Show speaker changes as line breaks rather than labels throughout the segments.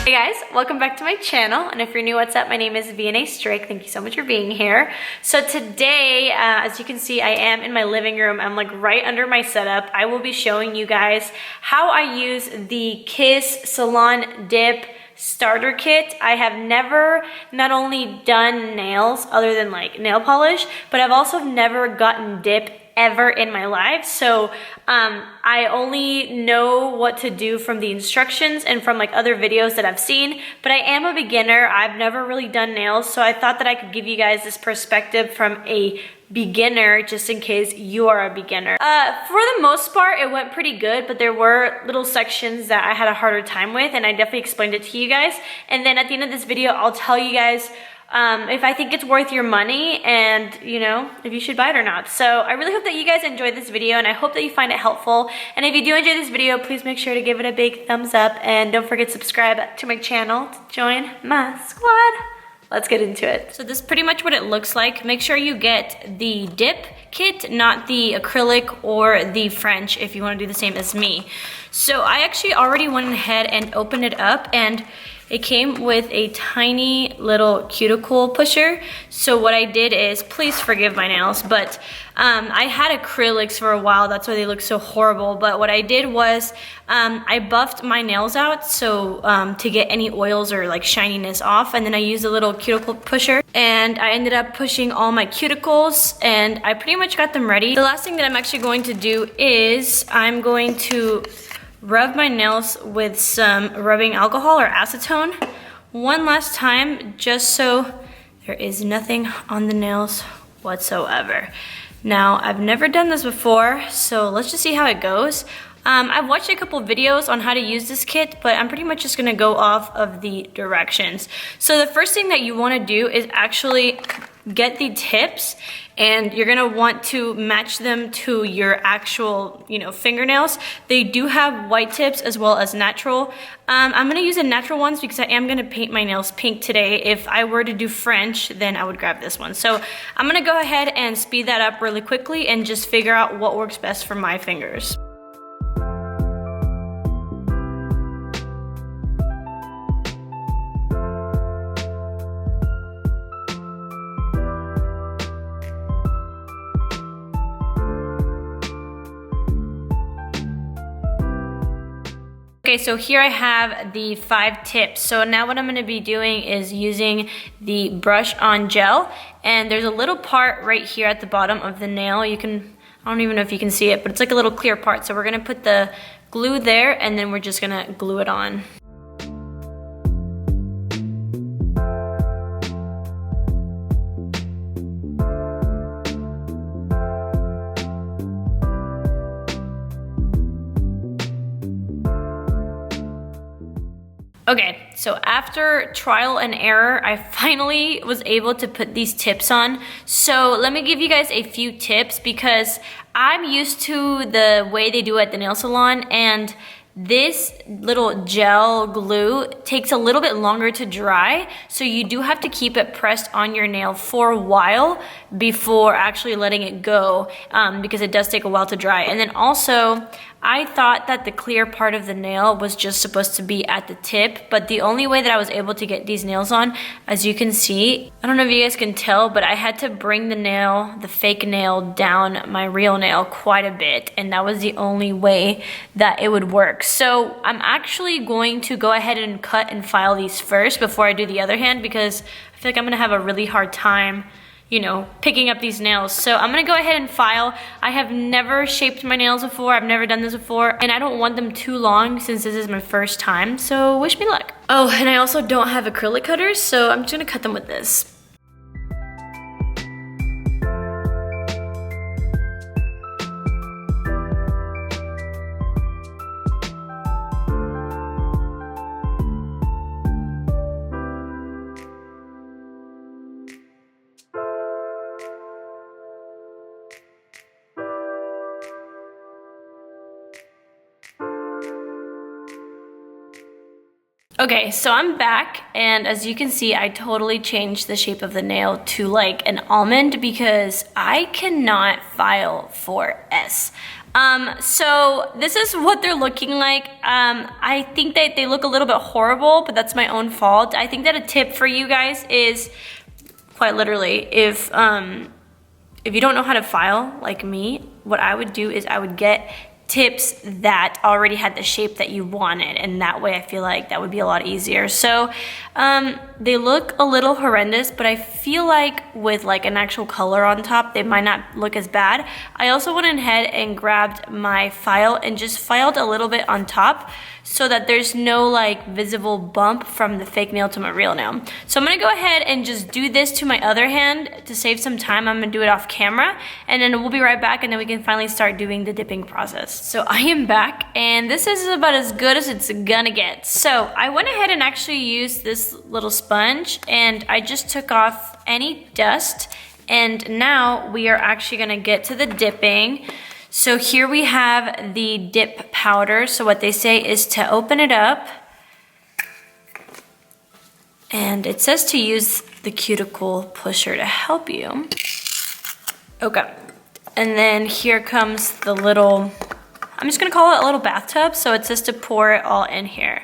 Hey guys, welcome back to my channel, and if you're new, what's up? My name is vianney.strick. Thank you so much for being here. So today, as you can see, I am in my living room. I'm like right under my setup. I will be showing you guys how I use the Kiss Salon Dip starter kit. I have never not only done nails other than like nail polish, but I've also never gotten dip ever in my life. So I only know what to do from the instructions and from like other videos that I've seen, but I am a beginner. I've never really done nails, so I thought that I could give you guys this perspective from a beginner, just in case you are a beginner. For the most part, it went pretty good, but there were little sections that I had a harder time with, and I definitely explained it to you guys. And then at the end of this video, I'll tell you guys if I think it's worth your money and, you know, if you should buy it or not. So I really hope that you guys enjoyed this video, and I hope that you find it helpful. And if you do enjoy this video, please make sure to give it a big thumbs up, and don't forget to subscribe to my channel to join my squad. Let's get into it. So this is pretty much what it looks like. Make sure you get the dip kit, not the acrylic or the French, if you want to do the same as me. So I actually already went ahead and opened it up, and it came with a tiny little cuticle pusher. So what I did is, please forgive my nails, but I had acrylics for a while. That's why they look so horrible. But what I did was I buffed my nails out so to get any oils or like shininess off. And then I used a little cuticle pusher, and I ended up pushing all my cuticles, and I pretty much got them ready. The last thing that I'm actually going to do is I'm going to rub my nails with some rubbing alcohol or acetone one last time, just so there is nothing on the nails whatsoever. Now, I've never done this before, so let's just see how it goes. I've watched a couple videos on how to use this kit, but I'm pretty much just gonna go off of the directions. So the first thing that you wanna do is actually get the tips, and you're gonna want to match them to your actual, you know, fingernails. They do have white tips as well as natural. I'm gonna use the natural ones because I am gonna paint my nails pink today. If I were to do French, then I would grab this one. So I'm gonna go ahead and speed that up really quickly and just figure out what works best for my fingers. Okay, so here I have the 5 tips. So now what I'm gonna be doing is using the brush on gel, and there's a little part right here at the bottom of the nail. You can, I don't even know if you can see it, but it's like a little clear part. So we're gonna put the glue there, and then we're just gonna glue it on. Okay, so after trial and error, I finally was able to put these tips on. So let me give you guys a few tips, because I'm used to the way they do at the nail salon, and this little gel glue takes a little bit longer to dry, so you do have to keep it pressed on your nail for a while before actually letting it go, because it does take a while to dry. And then also, I thought that the clear part of the nail was just supposed to be at the tip, but the only way that I was able to get these nails on, as you can see, I don't know if you guys can tell, but I had to bring the nail, the fake nail, down my real nail quite a bit, and that was the only way that it would work. So I'm actually going to go ahead and cut and file these first before I do the other hand, because I feel like I'm gonna have a really hard time, you know, picking up these nails. So I'm gonna go ahead and file. I have never shaped my nails before. I've never done this before, and I don't want them too long since this is my first time, so wish me luck. Oh, and I also don't have acrylic cutters, so I'm just gonna cut them with this. Okay, so I'm back, and as you can see, I totally changed the shape of the nail to like an almond because I cannot file for S. So this is what they're looking like. I think that they look a little bit horrible, but that's my own fault. I think that a tip for you guys is, quite literally, if you don't know how to file like me, what I would do is I would get tips that already had the shape that you wanted, and that way I feel like that would be a lot easier. So they look a little horrendous, but I feel like with like an actual color on top, they might not look as bad. I also went ahead and grabbed my file and just filed a little bit on top so that there's no like visible bump from the fake nail to my real nail. So I'm gonna go ahead and just do this to my other hand to save some time. I'm gonna do it off camera, and then we'll be right back, and then we can finally start doing the dipping process. So I am back, and this is about as good as it's gonna get. So I went ahead and actually used this little sponge, and I just took off any dust, and now we are actually gonna get to the dipping. So here we have the dip powder. So what they say is to open it up, and it says to use the cuticle pusher to help you. Okay, and then here comes the little, I'm just gonna call it a little bathtub. So it says to pour it all in here.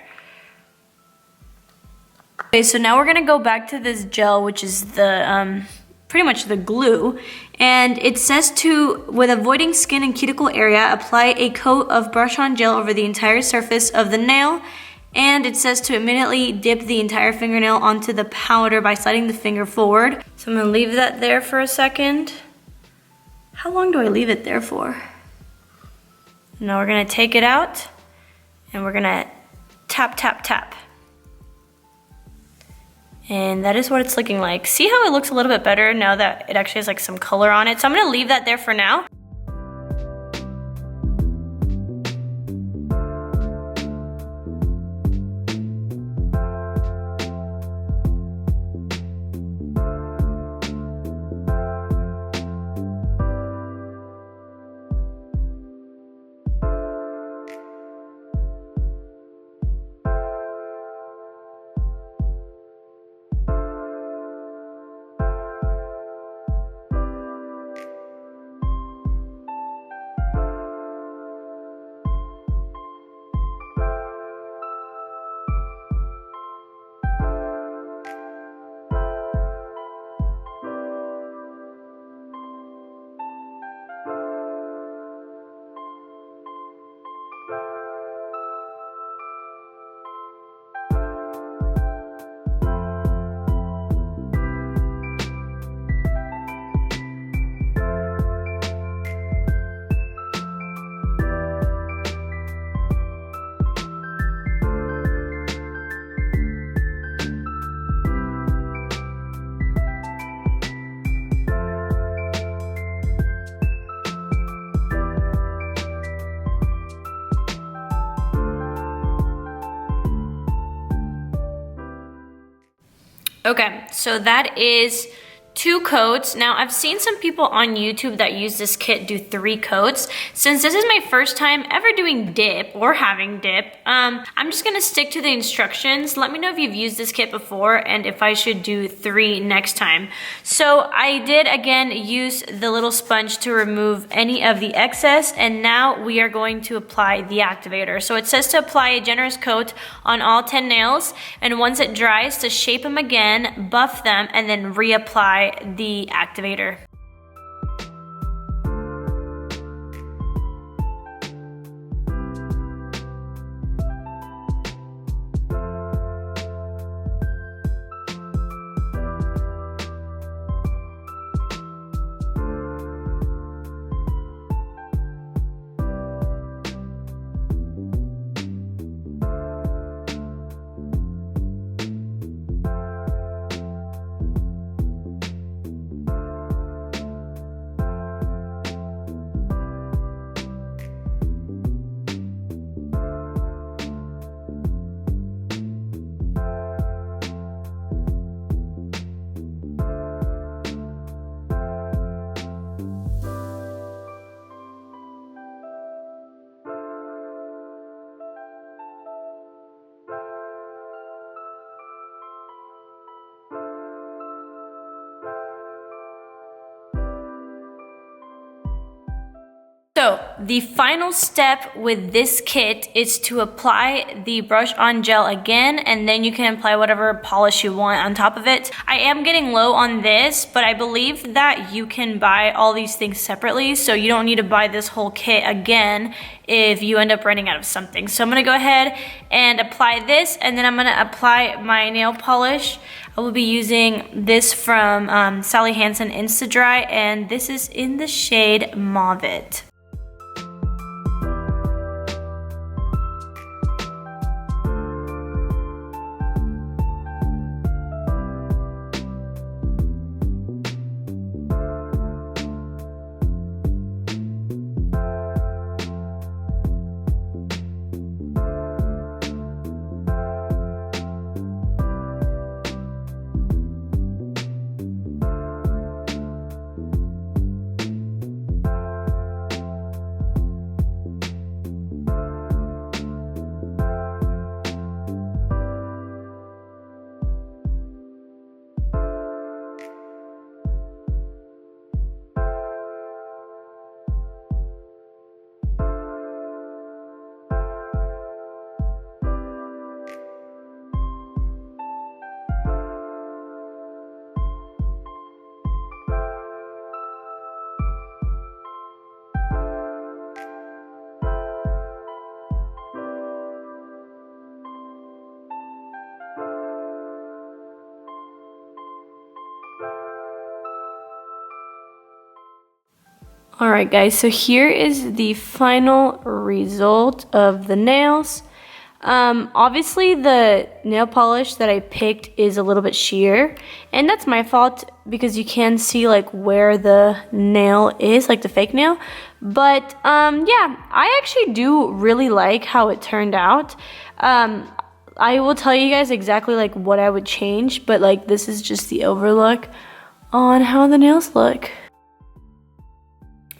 Okay, so now we're gonna go back to this gel, which is the pretty much the glue, and it says to, with avoiding skin and cuticle area, apply a coat of brush-on gel over the entire surface of the nail, and it says to immediately dip the entire fingernail onto the powder by sliding the finger forward. So I'm gonna leave that there for a second. How long do I leave it there for? Now we're gonna take it out, and we're gonna tap, tap, tap. And that is what it's looking like. See how it looks a little bit better now that it actually has like some color on it? So I'm gonna leave that there for now. Okay, so that is 2 coats. Now, I've seen some people on YouTube that use this kit do 3 coats. Since this is my first time ever doing dip or having dip, I'm just gonna stick to the instructions. Let me know if you've used this kit before and if I should do 3 next time. So I did, again, use the little sponge to remove any of the excess, and now we are going to apply the activator. So it says to apply a generous coat on all 10 nails, and once it dries, to shape them again, buff them, and then reapply the activator. So the final step with this kit is to apply the brush on gel again, and then you can apply whatever polish you want on top of it. I am getting low on this, but I believe that you can buy all these things separately, so you don't need to buy this whole kit again if you end up running out of something. So I'm gonna go ahead and apply this, and then I'm gonna apply my nail polish. I will be using this from Sally Hansen Insta-Dri, and this is in the shade Mauve. Alright guys, so here is the final result of the nails. Obviously the nail polish that I picked is a little bit sheer, and that's my fault because you can see like where the nail is, like the fake nail. But yeah, I actually do really like how it turned out. I will tell you guys exactly like what I would change, but like this is just the overlook on how the nails look.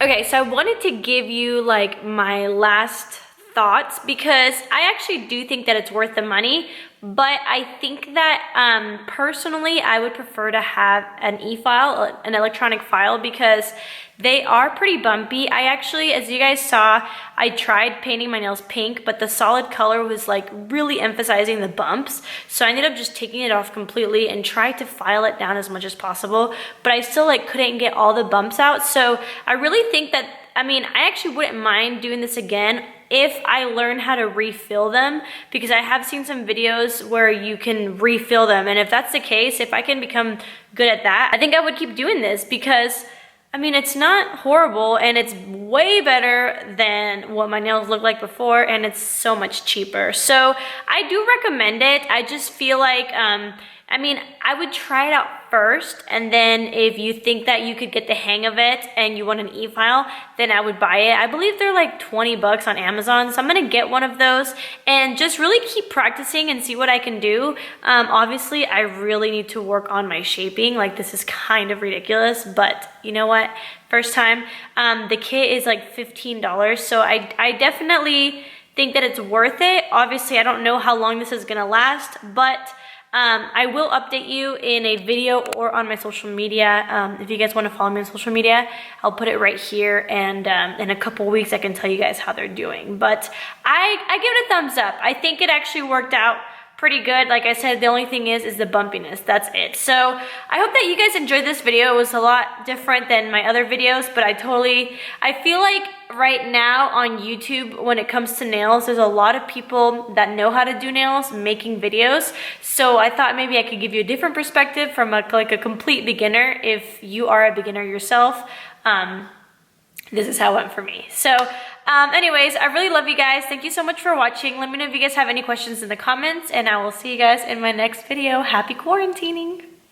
Okay, so I wanted to give you like my last thoughts because I actually do think that it's worth the money, but I think that personally I would prefer to have an e-file, an electronic file, because they are pretty bumpy. I actually, as you guys saw, I tried painting my nails pink, but the solid color was like really emphasizing the bumps. So I ended up just taking it off completely and tried to file it down as much as possible, but I still like couldn't get all the bumps out. So I really think that, I mean, I actually wouldn't mind doing this again if I learn how to refill them, because I have seen some videos where you can refill them. And if that's the case, if I can become good at that, I think I would keep doing this because I mean, it's not horrible and it's way better than what my nails looked like before, and it's so much cheaper. So I do recommend it. I just feel like, I mean, I would try it out first, and then if you think that you could get the hang of it and you want an e-file, then I would buy it. I believe they're like 20 bucks on Amazon, so I'm gonna get one of those and just really keep practicing and see what I can do. Obviously, I really need to work on my shaping. Like, this is kind of ridiculous, but you know what? First time. The kit is like $15, so I definitely think that it's worth it. Obviously, I don't know how long this is gonna last, but I will update you in a video or on my social media. If you guys want to follow me on social media, I'll put it right here, and in a couple weeks I can tell you guys how they're doing. But I give it a thumbs up. I think it actually worked out pretty good. Like I said, the only thing is the bumpiness. That's it. So I hope that you guys enjoyed this video. It was a lot different than my other videos, but I feel like right now on YouTube, when it comes to nails, there's a lot of people that know how to do nails making videos. So I thought maybe I could give you a different perspective from like a complete beginner. If you are a beginner yourself, this is how it went for me. So anyways, I really love you guys. Thank you so much for watching. Let me know if you guys have any questions in the comments, and I will see you guys in my next video. Happy quarantining.